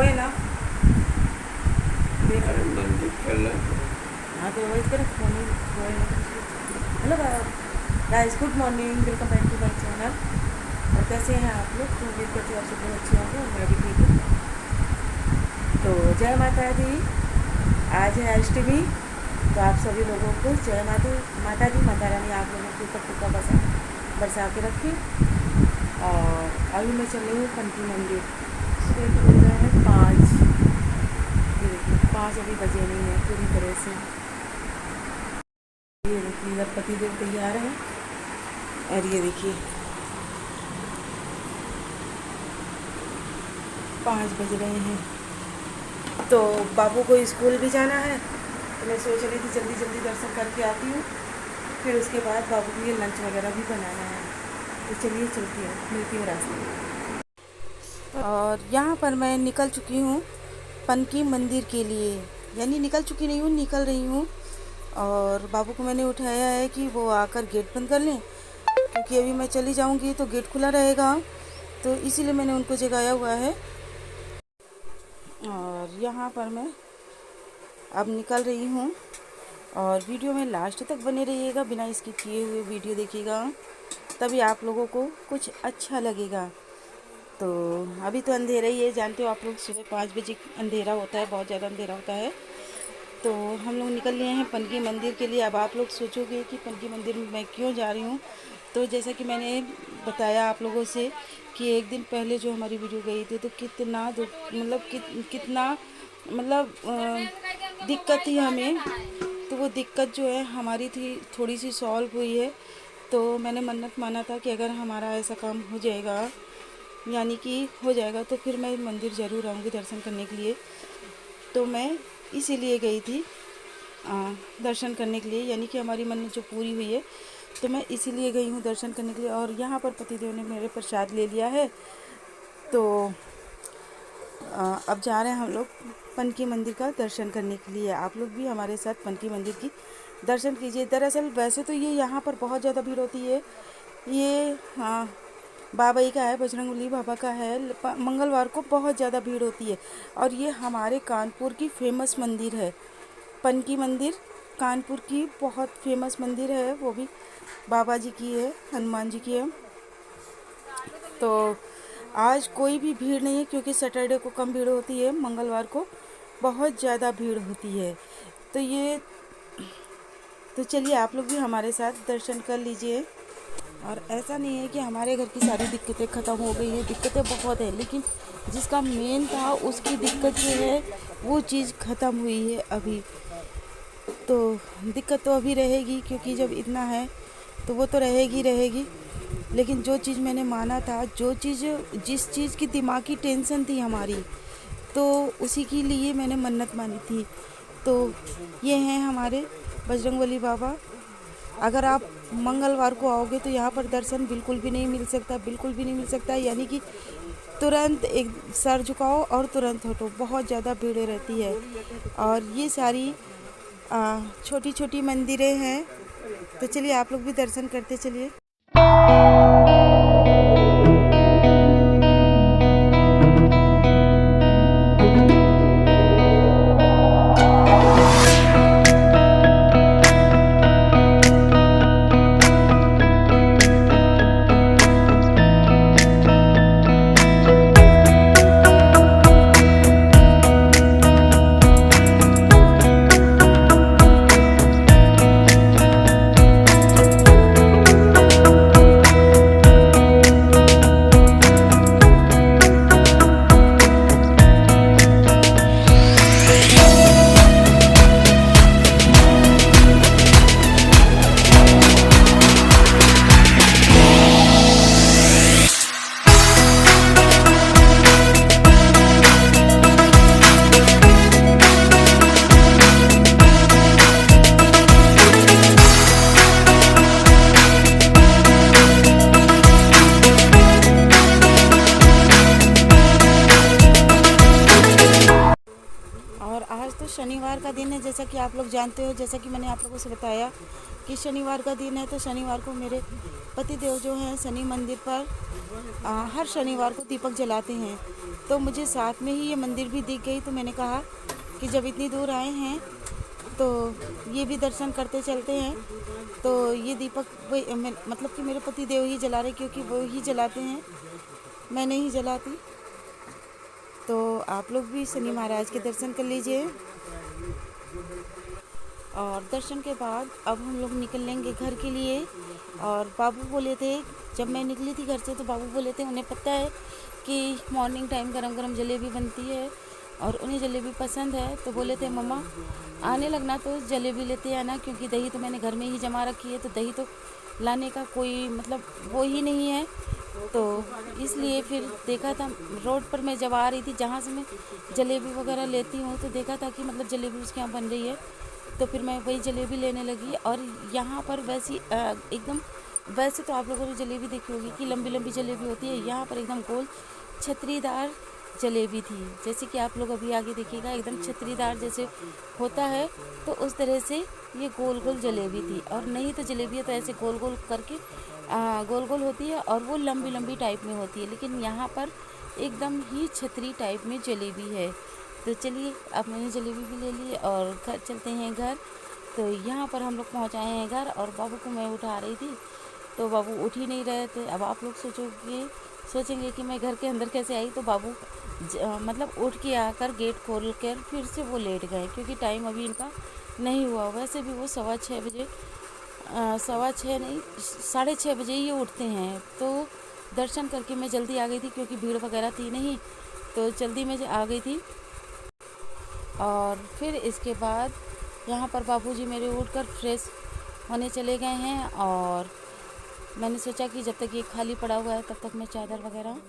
वो है ना देख। अरे मंदिर चल हाँ तो वही कर फोन ही वो है ना। Hello guys, good morning, welcome back to my channel. और कैसे हैं आप लोग? तो उम्मीद करती हूँ आप सब लोग अच्छे होंगे और मैं भी ठीक हूँ। तो जय माता दी। आज है अष्टमी, तो आप सभी लोगों को जय माता दी, माता रानी आप लोगों के ऊपर कृपा बरसा के रखी। और अभी मैं चल रही हूँ पंथी मंदिर। सुबह के बज रहे हैं 5। ये देखिए 5 अभी बजे नहीं है पूरी तरह से। ये देखिए इधर पति देव तैयार हैं और ये देखिए 5 बज रहे हैं। तो बाबू को स्कूल भी जाना है, तो मैं सोच रही थी जल्दी जल्दी दर्शन करके आती हूँ, फिर उसके बाद बाबू के लिए लंच वगैरह भी बनाना है। तो चलिए चलती हूँ, मिलती हूँ रास्ते में। और यहाँ पर मैं निकल चुकी हूँ पनकी मंदिर के लिए, यानी निकल चुकी नहीं हूँ, निकल रही हूँ। और बाबू को मैंने उठाया है कि वो आकर गेट बंद कर लें, क्योंकि अभी मैं चली जाऊँगी तो गेट खुला रहेगा, तो इसीलिए मैंने उनको जगाया हुआ है। और यहाँ पर मैं अब निकल रही हूँ और वीडियो में लास्ट तक बने रहिएगा, बिना स्किप किए हुए वीडियो देखिएगा, तभी आप लोगों को कुछ अच्छा लगेगा। तो अभी तो अंधेरा ही है, जानते हो आप लोग, सुबह 5 बजे अंधेरा होता है, बहुत ज़्यादा अंधेरा होता है। तो हम लोग निकल लिए हैं पनकी मंदिर के लिए। अब आप लोग सोचोगे कि पनकी मंदिर में मैं क्यों जा रही हूँ। तो जैसा कि मैंने बताया आप लोगों से कि एक दिन पहले जो हमारी वीडियो गई थी, तो कितना मतलब कितना मतलब दिक्कत थी हमें। तो वो दिक्कत जो है हमारी थी थोड़ी सी सॉल्व हुई है। तो मैंने मन्नत माना था कि अगर हमारा ऐसा काम हो जाएगा, यानी कि हो जाएगा, तो फिर मैं मंदिर ज़रूर आऊँगी दर्शन करने के लिए। तो मैं इसीलिए गई थी दर्शन करने के लिए, यानी कि हमारी मन्नत जो पूरी हुई है, तो मैं इसीलिए गई हूँ दर्शन करने के लिए। और यहाँ पर पतिदेव ने मेरे प्रसाद ले लिया है। तो अब जा रहे हैं हम लोग पनकी मंदिर का दर्शन करने के लिए। आप लोग भी हमारे साथ पनकी मंदिर की दर्शन कीजिए। दरअसल वैसे तो ये यहाँ पर बहुत ज़्यादा भीड़ होती है। ये हाँ बाबा ही का है, बजरंगबली बाबा का है। मंगलवार को बहुत ज़्यादा भीड़ होती है। और ये हमारे कानपुर की फेमस मंदिर है, पनकी मंदिर कानपुर की बहुत फेमस मंदिर है। वो भी बाबा जी की है, हनुमान जी की है। तो आज कोई भी भीड़ नहीं है, क्योंकि सैटरडे को कम भीड़ होती है, मंगलवार को बहुत ज़्यादा भीड़ होती है। तो चलिए आप लोग भी हमारे साथ दर्शन कर लीजिए। और ऐसा नहीं है कि हमारे घर की सारी दिक्कतें ख़त्म हो गई हैं, दिक्कतें बहुत है, लेकिन जिसका मेन था उसकी दिक्कत जो है वो चीज़ ख़त्म हुई है अभी। तो दिक्कत तो अभी रहेगी, क्योंकि जब इतना है तो वो तो रहेगी। लेकिन जो चीज़ मैंने माना था, जिस चीज़ की दिमागी टेंशन थी हमारी, तो उसी के लिए मैंने मन्नत मानी थी। तो ये हैं हमारे बजरंगबली बाबा। अगर आप मंगलवार को आओगे तो यहाँ पर दर्शन बिल्कुल भी नहीं मिल सकता, बिल्कुल भी नहीं मिल सकता, यानी कि तुरंत एक सर झुकाओ और तुरंत हटो, बहुत ज़्यादा भीड़ रहती है। और ये सारी छोटी छोटी मंदिरें हैं। तो चलिए आप लोग भी दर्शन करते चलिए। शनिवार का दिन है, जैसा कि आप लोग जानते हो, जैसा कि मैंने आप लोगों से बताया कि शनिवार का दिन है। तो शनिवार को मेरे पति देव जो हैं शनि मंदिर पर हर शनिवार को दीपक जलाते हैं। तो मुझे साथ में ही ये मंदिर भी दिख गई, तो मैंने कहा कि जब इतनी दूर आए हैं तो ये भी दर्शन करते चलते हैं। तो ये दीपक मतलब कि मेरे पति देव ही जला रहे, क्योंकि वो ही जलाते हैं, मैं नहीं जलाती। तो आप लोग भी शनि महाराज के दर्शन कर लीजिए। और दर्शन के बाद अब हम लोग निकलेंगे घर के लिए। और बाबू बोले थे, जब मैं निकली थी घर से, तो बाबू बोले थे उन्हें पता है कि मॉर्निंग टाइम गरम गरम जलेबी बनती है और उन्हें जलेबी पसंद है। तो बोले थे मम्मा आने लगना तो जलेबी लेते आना, क्योंकि दही तो मैंने घर में ही जमा रखी है, तो दही तो लाने का कोई मतलब वो ही नहीं है। तो इसलिए फिर देखा था रोड पर मैं जब आ रही थी, जहाँ से मैं जलेबी वगैरह लेती हूँ, तो देखा था कि मतलब जलेबी उसके यहाँ बन रही है। तो फिर मैं वही जलेबी लेने लगी। और यहाँ पर वैसी एकदम, वैसे तो आप लोगों ने जलेबी देखी होगी कि लंबी लंबी जलेबी होती है, यहाँ पर एकदम गोल छतरीदार जलेबी थी। जैसे कि आप लोग अभी आगे देखिएगा, एकदम छतरीदार जैसे होता है, तो उस तरह से ये गोल गोल जलेबी थी। और नहीं तो जलेबियाँ तो ऐसे गोल गोल करके गोल गोल होती है और वो लंबी लंबी टाइप में होती है, लेकिन यहाँ पर एकदम ही छतरी टाइप में जलेबी है। तो चलिए, अब मैंने जलेबी भी ले ली और घर चलते हैं घर। तो यहाँ पर हम लोग पहुँच आए हैं घर, और बाबू को मैं उठा रही थी, तो बाबू उठ ही नहीं रहे थे। अब आप लोग सोचेंगे कि मैं घर के अंदर कैसे आई। तो बाबू मतलब उठ के आकर गेट खोल कर फिर से वो लेट गए, क्योंकि टाइम अभी इनका नहीं हुआ। वैसे भी वो 6:15 बजे 6:15 नहीं 6:30 बजे ही उठते हैं। तो दर्शन करके मैं जल्दी आ गई थी, क्योंकि भीड़ वगैरह थी नहीं, तो जल्दी में आ गई थी। और फिर इसके बाद यहाँ पर बाबूजी मेरे उठकर फ्रेश होने चले गए हैं। और मैंने सोचा कि जब तक ये खाली पड़ा हुआ है, तब तक मैं चादर वगैरह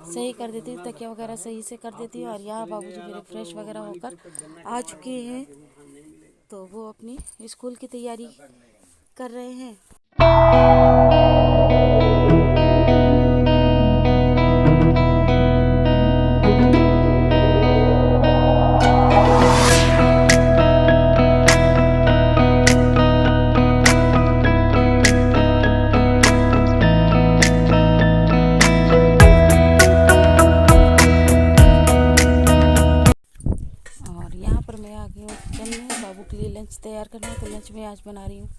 सही कर देती हूँ, तकिया वगैरह सही से कर देती हूँ। और यहाँ बाबूजी मेरे फ्रेश वगैरह होकर आ चुके हैं, तो वो अपनी स्कूल की तैयारी कर रहे हैं। बाबू के लिए लंच तैयार करना है, तो लंच में आज बना रही हूँ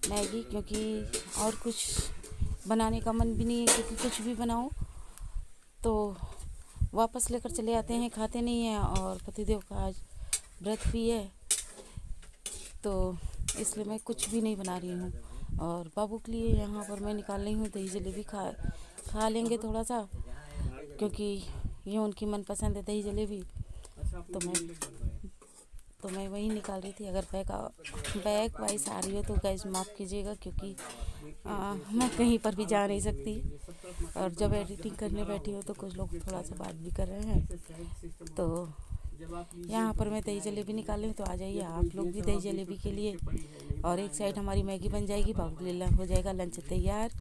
मैगी, क्योंकि और कुछ बनाने का मन भी नहीं है, क्योंकि कुछ भी बनाओ तो वापस लेकर चले आते हैं, खाते नहीं हैं। और पतिदेव का आज व्रत भी है, तो इसलिए मैं कुछ भी नहीं बना रही हूँ। और बाबू के लिए यहाँ पर मैं निकाल रही हूँ दही जलेबी, खा लेंगे थोड़ा सा, क्योंकि ये उनकी मनपसंद है दही जलेबी। तो मैं वही निकाल रही थी। अगर बैक वाइस आ रही हो तो गाइस माफ़ कीजिएगा, क्योंकि मैं कहीं पर भी जा नहीं सकती, और जब एडिटिंग करने बैठी हो तो कुछ लोग थोड़ा सा बात भी कर रहे हैं। तो यहाँ पर मैं दही जलेबी निकाल रही हूँ, तो आ जाइए आप लोग भी दही जलेबी के लिए। और एक साइड हमारी मैगी बन जाएगी, बाबू के लिए हो जाएगा लंच तैयार।